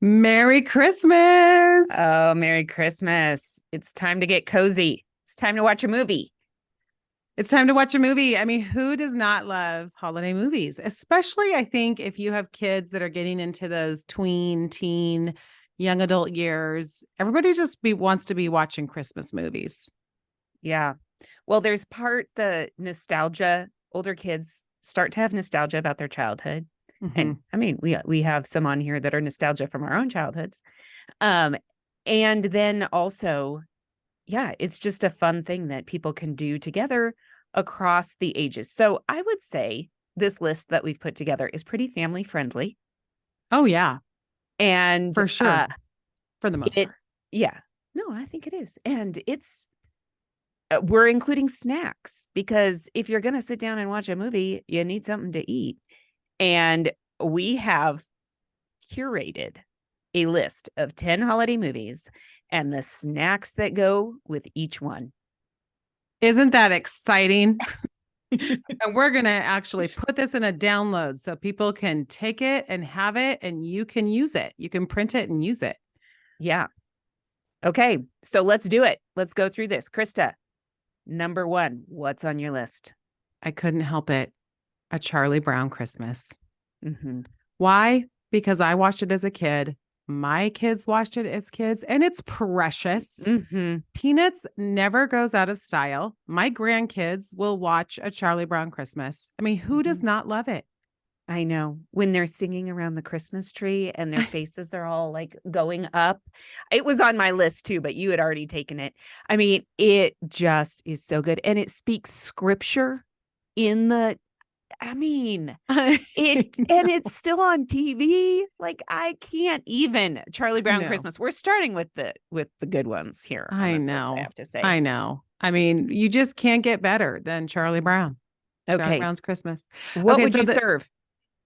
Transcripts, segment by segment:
Merry Christmas. Oh, Merry Christmas. It's time to get cozy. It's time to watch a movie. It's time to watch a movie. I mean, who does not love holiday movies? Especially, I think, if you have kids that are getting into those tween, teen, young adult years. Everybody just wants to be watching Christmas movies. Yeah. Well, there's the nostalgia. Older kids start to have nostalgia about their childhood. And I mean, we have some on here that are nostalgia from our own childhoods. And then also, yeah, it's just a fun thing that people can do together across the ages. So I would say this list that we've put together is pretty family friendly. Oh, yeah, And for sure. For the most part. Yeah, no, I think it is. And we're including snacks because if you're going to sit down and watch a movie, you need something to eat. And we have curated a list of 10 holiday movies and the snacks that go with each one. Isn't that exciting? And we're going to actually put this in a download so people can take it and have it and you can use it. You can print it and use it. Yeah. Okay. So let's do it. Let's go through this. Krista, number 1, what's on your list? I couldn't help it. A Charlie Brown Christmas. Mm-hmm. Why? Because I watched it as a kid. My kids watched it as kids, and it's precious. Mm-hmm. Peanuts never goes out of style. My grandkids will watch A Charlie Brown Christmas. I mean, who does not love it? I know, when they're singing around the Christmas tree and their faces are all like going up. It was on my list too, but you had already taken it. I mean, it just is so good. And it speaks scripture in the, I mean, and it's still on TV. Like, I can't even. Charlie Brown Christmas. We're starting with the good ones here on this list, I have to say. I know. I mean, you just can't get better than Charlie Brown. Okay. Charlie Brown's Christmas. What would you serve?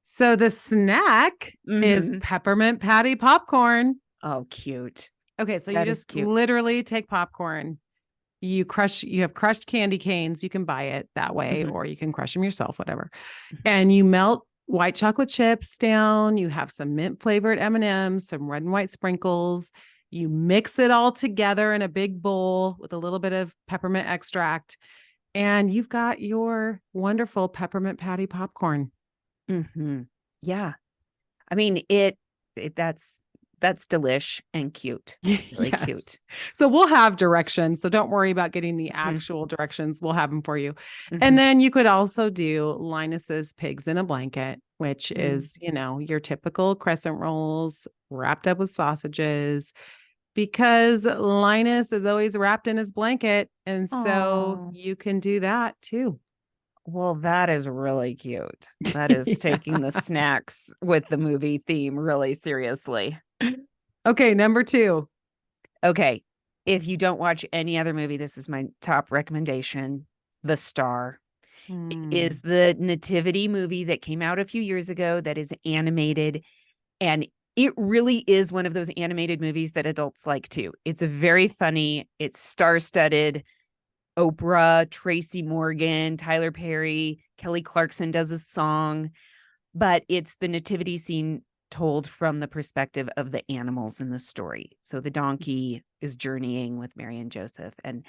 So the snack is peppermint patty popcorn. Oh, cute. Okay, so you just literally take popcorn. You have crushed candy canes. You can buy it that way, or you can crush them yourself, whatever. And you melt white chocolate chips down. You have some mint flavored M&Ms, some red and white sprinkles. You mix it all together in a big bowl with a little bit of peppermint extract. And you've got your wonderful peppermint patty popcorn. Mm-hmm. Yeah. I mean, that's delish and cute. Really cute. So we'll have directions. So don't worry about getting the actual directions. We'll have them for you. And then you could also do Linus's Pigs in a Blanket, which is, your typical crescent rolls wrapped up with sausages, because Linus is always wrapped in his blanket. And so you can do that too. Well, that is really cute. That is taking the snacks with the movie theme really seriously. Okay, number 2. Okay, if you don't watch any other movie, this is my top recommendation. The Star is the nativity movie that came out a few years ago that is animated. And it really is one of those animated movies that adults like too. It's very funny. It's star-studded. Oprah, Tracy Morgan, Tyler Perry, Kelly Clarkson does a song, but it's the nativity scene told from the perspective of the animals in the story. So the donkey is journeying with Mary and Joseph, and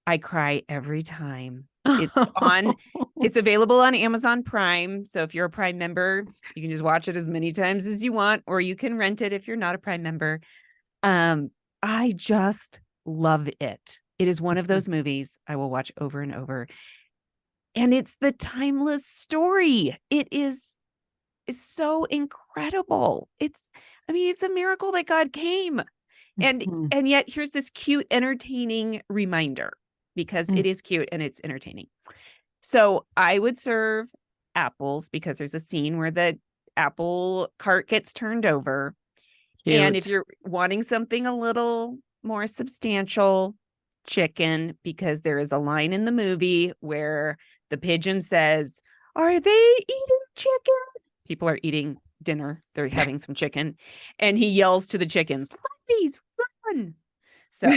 I cry every time. It's available on Amazon Prime. So if you're a Prime member, you can just watch it as many times as you want, or you can rent it if you're not a Prime member. I just love it. It is one of those movies I will watch over and over. And it's the timeless story. It is so incredible. It's a miracle that God came. And yet here's this cute, entertaining reminder, because it is cute and it's entertaining. So I would serve apples, because there's a scene where the apple cart gets turned over. Cute. And if you're wanting something a little more substantial, chicken, because there is a line in the movie where the pigeon says, "Are they eating chicken?" People are eating dinner. They're having some chicken. And he yells to the chickens, "Please run." So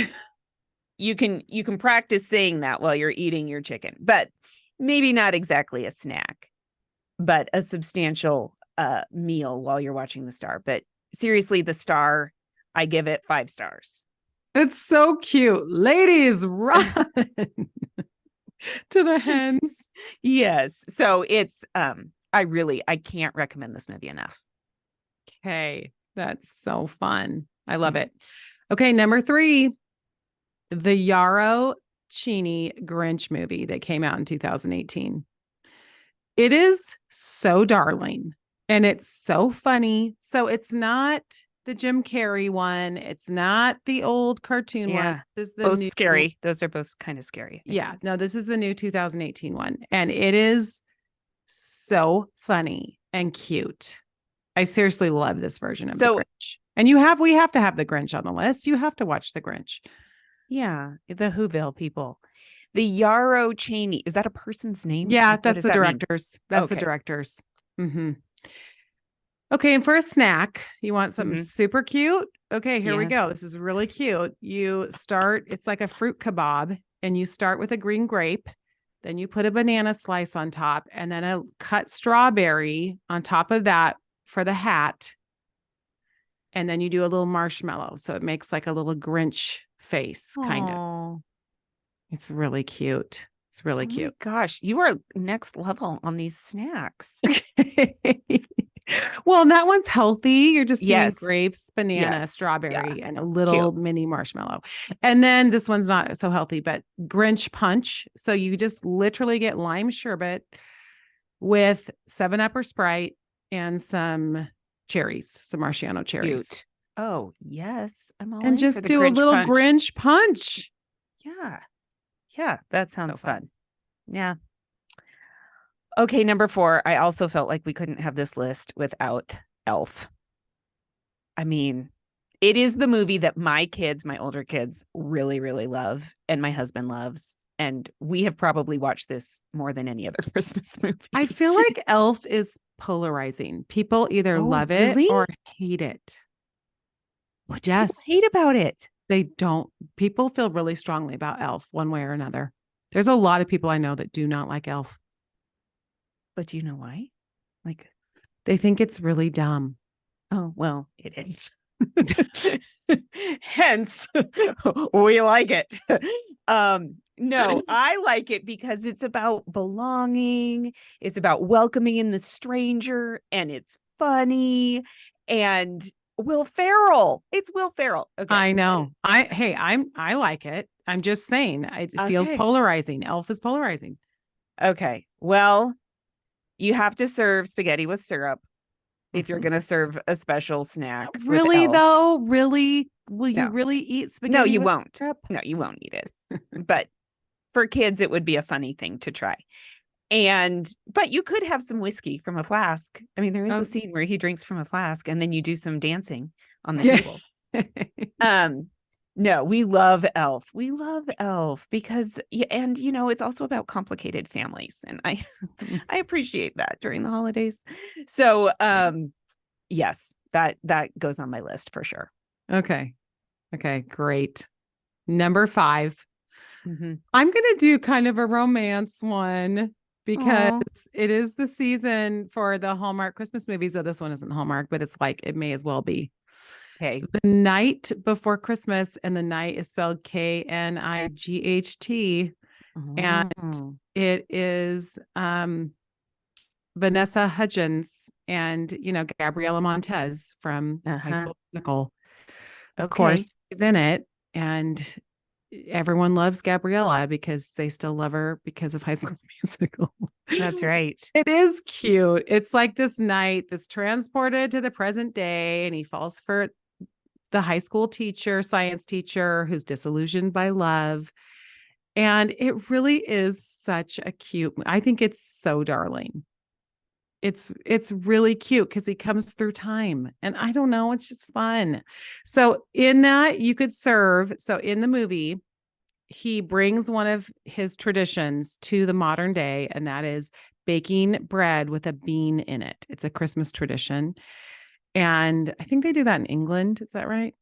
you can practice saying that while you're eating your chicken, but maybe not exactly a snack, but a substantial meal while you're watching The Star. But seriously, The Star, I give it 5 stars. It's so cute. Ladies, run to the hens. Yes. So it's I can't recommend this movie enough. Okay. That's so fun. I love it. Okay, number 3, the Yarrow Cheney Grinch movie that came out in 2018. It is so darling and it's so funny. So it's not the Jim Carrey one. It's not the old cartoon one. This is the both new scary. Those are both kind of scary. Yeah. No, this is the new 2018 one. And it is so funny and cute. I seriously love this version of the Grinch. And we have to have the Grinch on the list. You have to watch the Grinch. Yeah. The Whoville people. The Yarrow Cheney. Is that a person's name? Yeah, that's the directors. That's the directors. Mm-hmm. Okay. And for a snack, you want something super cute? Okay, here we go. This is really cute. You start, it's like a fruit kebab, and you start with a green grape. Then you put a banana slice on top and then a cut strawberry on top of that for the hat. And then you do a little marshmallow. So it makes like a little Grinch face, kind of. It's really cute. It's really cute. Gosh, you are next level on these snacks. Well, that one's healthy. You're just doing grapes, banana, strawberry, and a little mini marshmallow. And then this one's not so healthy, but Grinch Punch. So you just literally get lime sherbet with 7-Up or Sprite and some cherries, some Marciano cherries. Cute. Oh, yes. I'm all and just do a little Grinch punch. Yeah. Yeah, that sounds fun. Yeah. Okay, number 4. I also felt like we couldn't have this list without Elf. I mean, it is the movie that my older kids, really, really love, and my husband loves. And we have probably watched this more than any other Christmas movie. I feel like Elf is polarizing. People either love it or hate it. What do people hate about it? They don't. People feel really strongly about Elf one way or another. There's a lot of people I know that do not like Elf. But do you know why? Like, they think it's really dumb. Oh, well, it is. Hence, we like it. No, I like it because it's about belonging. It's about welcoming in the stranger, and it's funny. And Will Ferrell. It's Will Ferrell. Okay. I know. I like it. I'm just saying it feels polarizing. Elf is polarizing. Okay. Well, you have to serve spaghetti with syrup if you're going to serve a special snack. Really, though? Really? Will you really eat spaghetti? No, you won't. Syrup? No, you won't eat it. But for kids, it would be a funny thing to try. But you could have some whiskey from a flask. I mean, there is a scene where he drinks from a flask and then you do some dancing on the table. No, we love Elf. We love Elf because, and it's also about complicated families. And I appreciate that during the holidays. So, yes, that goes on my list for sure. Okay, great. Number 5. I'm going to do kind of a romance one because it is the season for the Hallmark Christmas movies. So this one isn't Hallmark, but it's like, it may as well be. Okay. The Night Before Christmas, and the night is spelled Knight. And it is Vanessa Hudgens and Gabriella Montez from High School Musical. Of course, is in it, and everyone loves Gabriella because they still love her because of High School Musical. That's right. It is cute. It's like this knight that's transported to the present day, and he falls for the high school teacher, science teacher, who's disillusioned by love. And it really is such a cute, I think it's so darling. It's really cute because he comes through time, and I don't know, it's just fun. So in that you could serve, so in the movie, he brings one of his traditions to the modern day, and that is baking bread with a bean in it. It's a Christmas tradition. And I think they do that in England. Is that right?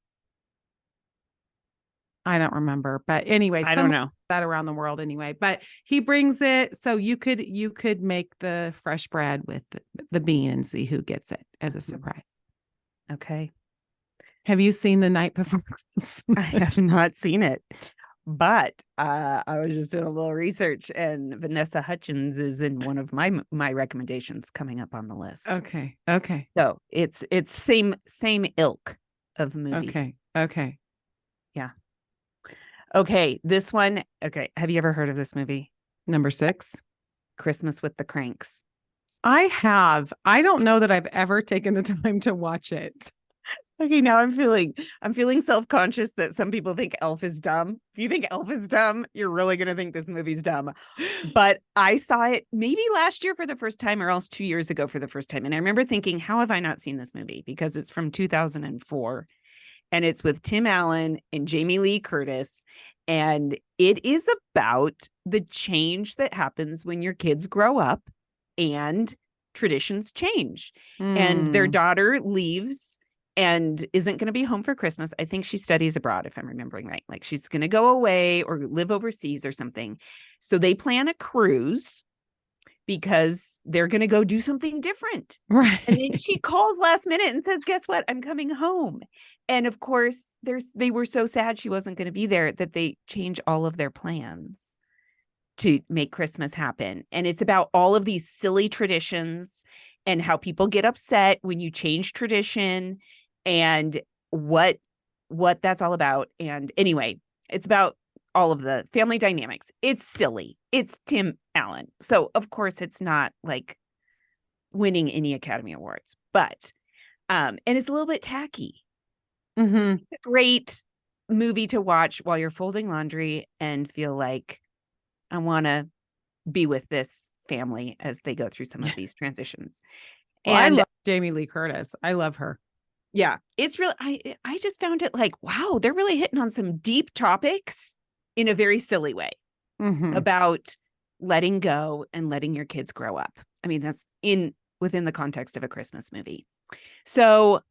I don't remember, but anyway, I don't know that around the world anyway, but he brings it. So you could make the fresh bread with the bean and see who gets it as a surprise. Okay. Have you seen The Night Before I have not seen it, but I was just doing a little research, and Vanessa Hudgens is in one of my recommendations coming up on the list. Okay. Okay. So it's same ilk of movie. Okay. Okay. Yeah. Okay. This one. Okay. Have you ever heard of this movie? Number 6. Christmas with the Cranks. I have. I don't know that I've ever taken the time to watch it. Okay, now I'm feeling self-conscious that some people think Elf is dumb. If you think Elf is dumb, you're really going to think this movie's dumb. But I saw it maybe last year for the first time, or else 2 years ago for the first time. And I remember thinking, how have I not seen this movie? Because it's from 2004 and it's with Tim Allen and Jamie Lee Curtis. And it is about the change that happens when your kids grow up and traditions change. And their daughter leaves and isn't going to be home for Christmas. I think she studies abroad, if I'm remembering right. Like she's going to go away or live overseas or something. So they plan a cruise because they're going to go do something different. Right. And then she calls last minute and says, guess what? I'm coming home. And of course, they were so sad she wasn't going to be there that they change all of their plans to make Christmas happen. And it's about all of these silly traditions and how people get upset when you change tradition and what that's all about. And anyway, it's about all of the family dynamics. It's silly. It's Tim Allen. So of course it's not like winning any Academy Awards, but and it's a little bit tacky. Mm-hmm. It's a great movie to watch while you're folding laundry and feel like I want to be with this family as they go through some of these transitions. Well, and I love Jamie Lee Curtis. I love her. Yeah, it's really, I just found it like, wow, they're really hitting on some deep topics in a very silly way about letting go and letting your kids grow up. I mean, that's within the context of a Christmas movie. So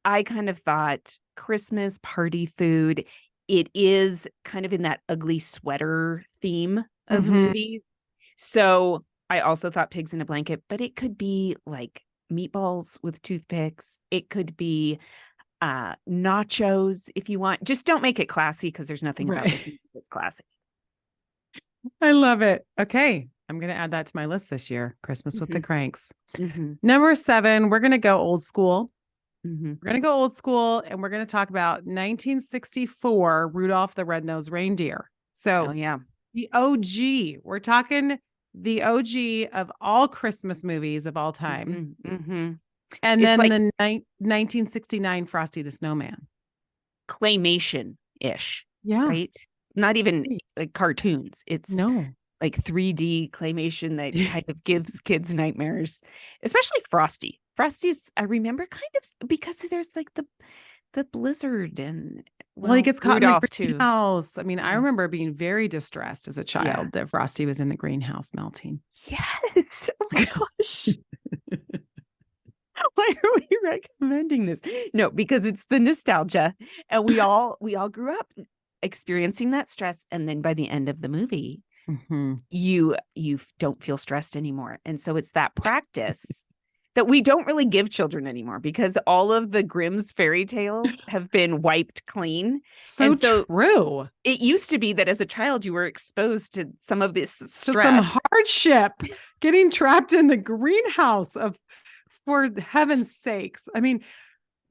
I kind of thought Christmas party food, it is kind of in that ugly sweater theme of movies. So I also thought Pigs in a Blanket, but it could be like meatballs with toothpicks. It could be nachos if you want. Just don't make it classy because there's nothing about this movie that's classy. I love it. Okay. I'm going to add that to my list this year. Christmas with the Cranks. Number 7, we're going to go old school. We're going to go old school and we're going to talk about 1964 Rudolph the Red-Nosed Reindeer. So the OG, we're talking the OG of all Christmas movies of all time. And it's then like the 1969 Frosty the Snowman. Claymation-ish. Yeah. Right? Not even like cartoons. It's like 3D claymation that kind of gives kids nightmares, especially Frosty. Frosty's, I remember kind of because there's like the blizzard and well, he gets caught Rudolph in the greenhouse. I mean, I remember being very distressed as a child that Frosty was in the greenhouse melting. Yes. Oh my gosh. Why are we recommending this? No, because it's the nostalgia, and we all grew up experiencing that stress, and then by the end of the movie, you don't feel stressed anymore, and so it's that practice that we don't really give children anymore because all of the Grimm's fairy tales have been wiped clean. So true. It used to be that as a child, you were exposed to some of this stress. To some hardship, getting trapped in the greenhouse for heaven's sakes. I mean,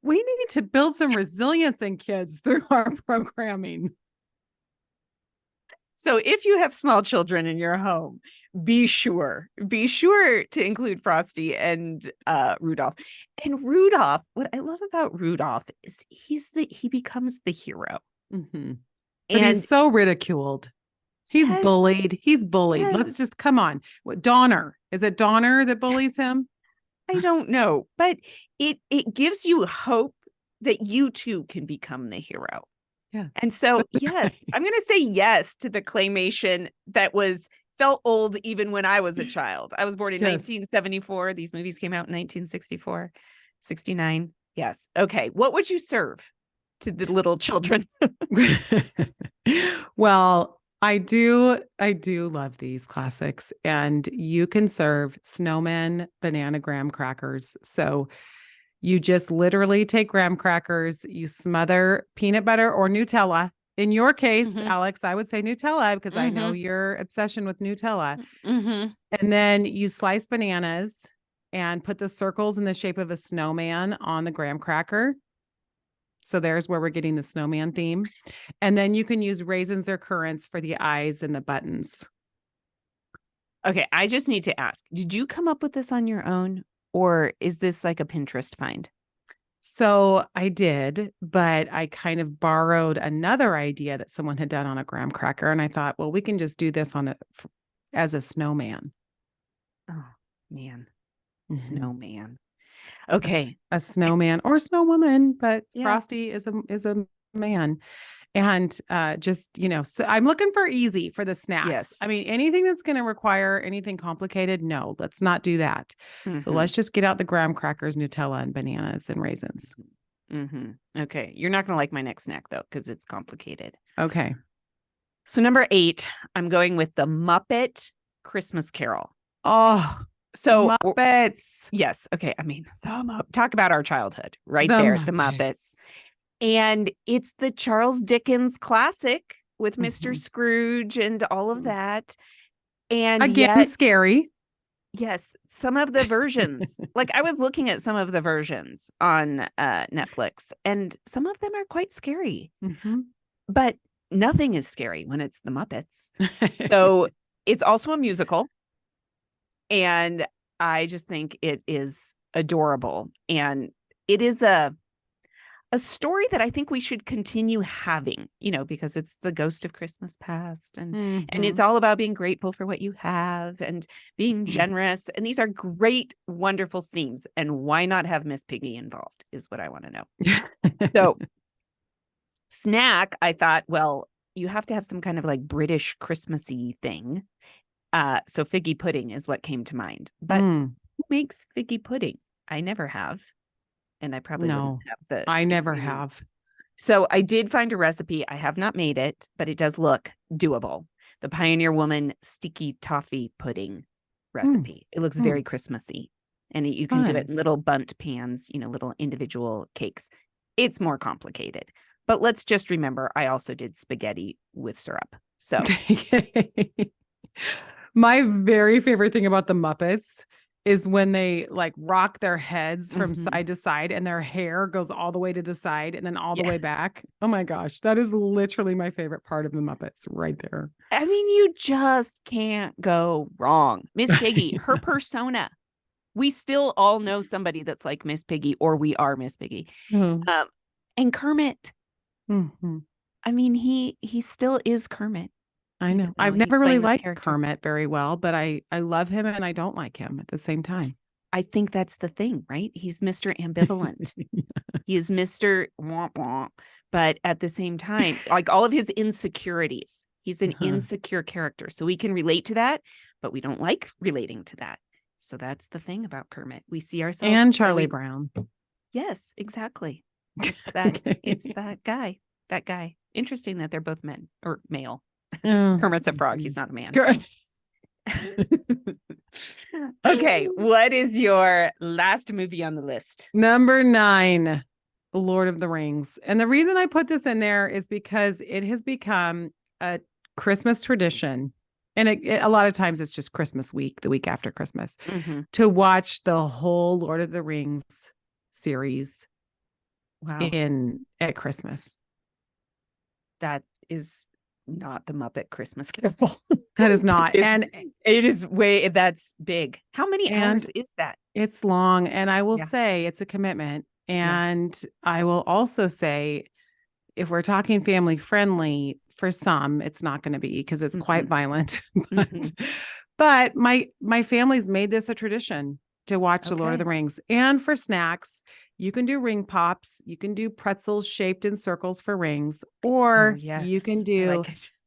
we need to build some resilience in kids through our programming. So if you have small children in your home, be sure to include Frosty and Rudolph. And Rudolph, what I love about Rudolph is he becomes the hero. But he's so ridiculed. He's bullied. He's bullied. Yes. Let's just come on. Donner. Is it Donner that bullies him? I don't know, but it gives you hope that you too can become the hero. Yes. And so, yes, I'm going to say yes to the claymation that felt old even when I was a child. I was born in 1974. These movies came out in 1964, 69. Yes. Okay. What would you serve to the little children? Well, I do love these classics, and you can serve snowmen, banana graham crackers. So You just literally take graham crackers, you smother peanut butter or Nutella. In your case, Alex, I would say Nutella because I know your obsession with Nutella. And then you slice bananas and put the circles in the shape of a snowman on the graham cracker. So there's where we're getting the snowman theme. And then you can use raisins or currants for the eyes and the buttons. Okay, I just need to ask, did you come up with this on your own, or is this like a Pinterest find? So I did, but I kind of borrowed another idea that someone had done on a graham cracker. And I thought, well, we can just do this as a snowman. Oh, man. Snowman. Okay. A snowman or snowwoman, but Frosty is a man. And just, so I'm looking for easy for the snacks. Yes. I mean, anything that's going to require anything complicated, no, let's not do that. So let's just get out the graham crackers, Nutella, and bananas and raisins. Okay. You're not going to like my next snack, though, because it's complicated. Okay. So number 8, I'm going with the Muppet Christmas Carol. Oh, so Muppets. Yes. Okay. I mean, talk about our childhood right there, the Muppets. And it's the Charles Dickens classic with Mr. Scrooge and all of that. And again, scary. Yes. Some of the versions, like I was looking at some of the versions on Netflix, and some of them are quite scary. But nothing is scary when it's the Muppets. So it's also a musical. And I just think it is adorable. And it is a story that I think we should continue having, because it's the ghost of Christmas past, and it's all about being grateful for what you have and being generous. And these are great, wonderful themes. And why not have Miss Piggy involved is what I want to know. So snack, I thought, well, you have to have some kind of like British Christmassy thing. So figgy pudding is what came to mind. But who makes figgy pudding? I never have. And I probably wouldn't have I never have. So I did find a recipe. I have not made it, but it does look doable. The Pioneer Woman sticky toffee pudding recipe. It looks very Christmassy. And you can do it in little bundt pans, little individual cakes. It's more complicated. But let's just remember, I also did spaghetti with syrup. So my very favorite thing about the Muppets is when they like rock their heads from side to side and their hair goes all the way to the side and then all the way back. Oh my gosh. That is literally my favorite part of the Muppets right there. I mean, you just can't go wrong. Miss Piggy, her persona. We still all know somebody that's like Miss Piggy, or we are Miss Piggy. And Kermit. I mean, he still is Kermit. I know. I've never really liked Kermit very well, but I love him and I don't like him at the same time. I think that's the thing, right? He's Mr. Ambivalent. He is Mr. Womp Womp. But at the same time, like all of his insecurities, he's an insecure character. So we can relate to that, but we don't like relating to that. So that's the thing about Kermit. We see ourselves. And Charlie Brown. Yes, exactly. It's that, it's that guy. That guy. Interesting that they're both men or male. Kermit's a frog. He's not a man. Okay. What is your last movie on the list? Number 9, Lord of the Rings. And the reason I put this in there is because it has become a Christmas tradition. And a lot of times it's just Christmas week, the week after Christmas, to watch the whole Lord of the Rings series at Christmas. That is not the Muppet Christmas Carol. That is not. And it is that's big. How many hours is that? It's long. And I will say it's a commitment. And I will also say, if we're talking family friendly, for some, it's not going to be because it's quite violent. But my family's made this a tradition to watch the Lord of the Rings. And for snacks, you can do ring pops. You can do pretzels shaped in circles for rings, or you can do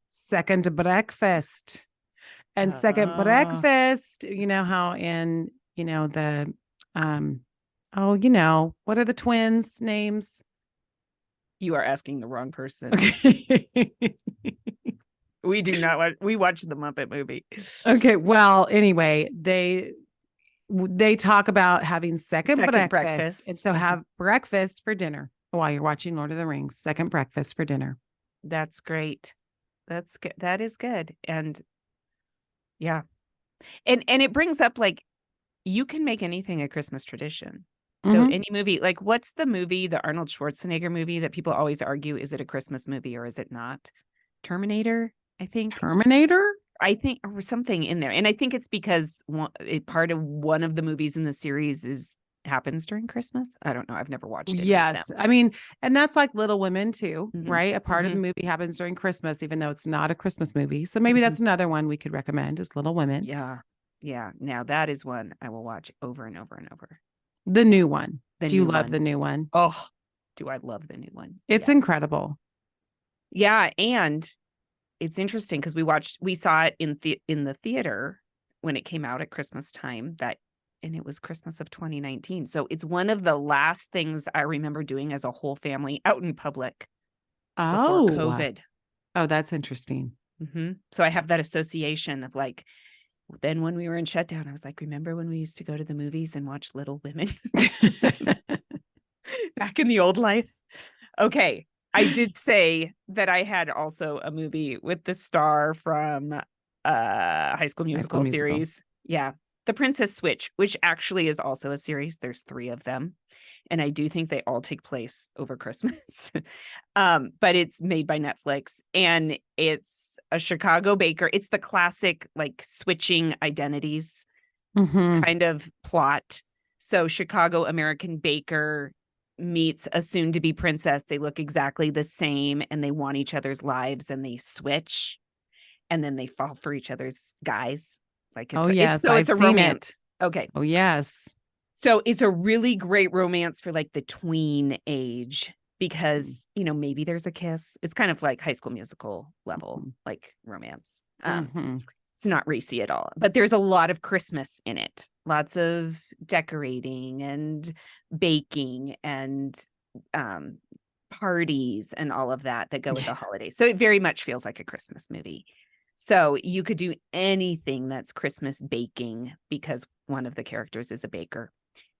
second breakfast. And second breakfast, you know how in, the, what are the twins' names? You are asking the wrong person. Okay. We do not watch, we watch the Muppet movie. Okay. Well, anyway, they talk about having second breakfast. And so Uh-huh. have breakfast for dinner while you're watching Lord of the Rings. Second breakfast for dinner. That's great. That's good. That is good. And yeah. And it brings up like you can make anything a Christmas tradition. So Mhm. any movie, like what's the movie, the Arnold Schwarzenegger movie that people always argue, is it a Christmas movie or is it not? Terminator, I think. Terminator? I think or something in there. And I think it's because part of one of the movies in the series happens during Christmas. I don't know. I've never watched any of them. Yes. I mean, and that's like Little Women too, Mhm. right? A part of the Mhm. movie happens during Christmas, even though it's not a Christmas movie. So maybe that's another one we could recommend is Little Women. Yeah. Yeah. Now that is one I will watch over and over and over. The new one. The Do you new love one. the new one? Oh, do I love the new one? It's Yes. incredible. Yeah. And it's interesting because we saw it in the theater when it came out at Christmas time, and it was Christmas of 2019. So it's one of the last things I remember doing as a whole family out in public before COVID. Oh, that's interesting. So I have that association of like, then when we were in shutdown, I was like, remember when we used to go to the movies and watch Little Women back in the old life? Okay. I did say that I had also a movie with the star from High School Musical series. Yeah. The Princess Switch, which actually is also a series. There's 3 of them. And I do think they all take place over Christmas. But it's made by Netflix and it's a Chicago baker. It's the classic like switching identities kind of plot. So Chicago American baker meets a soon-to-be princess. They look exactly the same and they want each other's lives and they switch and then they fall for each other's guys. Like it's I've a seen romance. It. Okay. Oh, yes. So it's a really great romance for like the tween age because, maybe there's a kiss. It's kind of like High School Musical level, like romance. It's not racy at all, but there's a lot of Christmas in it. Lots of decorating and baking and parties and all of that go with the holidays. So it very much feels like a Christmas movie. So you could do anything that's Christmas baking because one of the characters is a baker.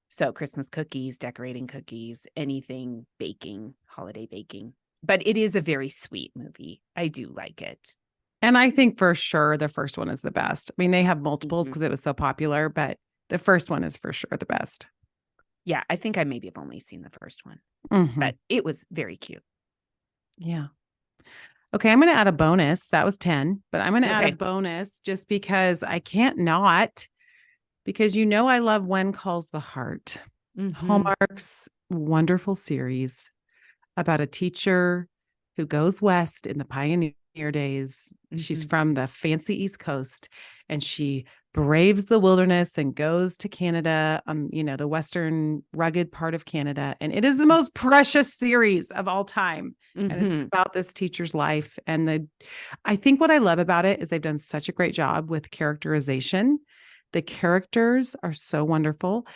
So Christmas cookies, decorating cookies, anything baking, holiday baking. But it is a very sweet movie. I do like it. And I think for sure the first one is the best. I mean, they have multiples because it was so popular, but the first one is for sure the best. Yeah, I think I maybe have only seen the first one, but it was very cute. Yeah. Okay, I'm going to add a bonus. That was 10, but I'm going to add a bonus just because I can't not, because I love When Calls the Heart. Hallmark's wonderful series about a teacher who goes west in the pioneer days. She's from the fancy East Coast and she braves the wilderness and goes to Canada, the western rugged part of Canada. And it is the most precious series of all time. And it's about this teacher's life. And I think what I love about it is they've done such a great job with characterization. The characters are so wonderful.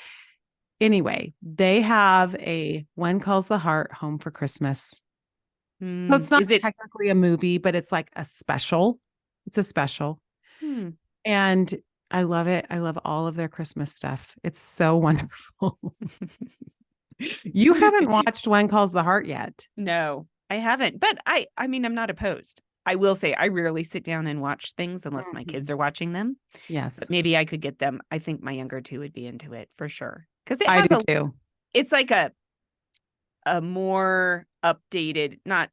Anyway, they have a When Calls the Heart Home for Christmas. So it's not technically a movie, but it's like a special. It's a special. And I love it. I love all of their Christmas stuff. It's so wonderful. You haven't watched When Calls the Heart yet. No, I haven't. But I mean, I'm not opposed. I will say I rarely sit down and watch things unless my kids are watching them. Yes. But maybe I could get them. I think my younger 2 would be into it for sure. Because I do too. It's like a more updated, not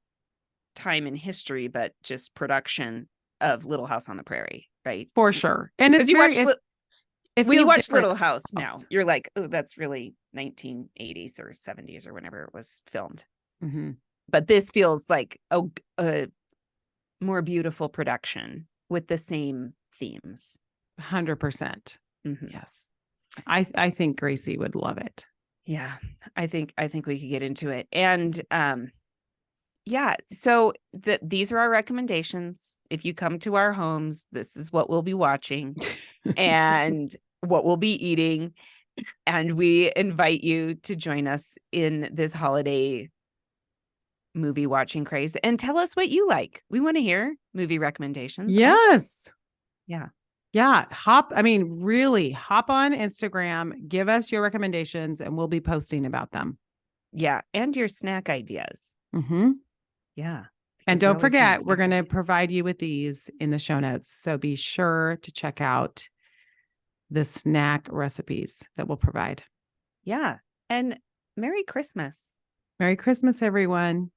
time in history, but just production of Little House on the Prairie, right? For sure. And it's when you watch Little House now, you're like, oh, that's really 1980s or 70s or whenever it was filmed. But this feels like a more beautiful production with the same themes. 100%. Yes. I think Gracie would love it. Yeah, I think we could get into it. And yeah, so these are our recommendations. If you come to our homes, this is what we'll be watching and what we'll be eating. And we invite you to join us in this holiday movie watching craze and tell us what you like. We want to hear movie recommendations. Yes. Yeah. Yeah. Really hop on Instagram, give us your recommendations, and we'll be posting about them. Yeah. And your snack ideas. Mm-hmm. Yeah. And don't forget, we're going to provide you with these in the show notes. So be sure to check out the snack recipes that we'll provide. Yeah. And Merry Christmas. Merry Christmas, everyone.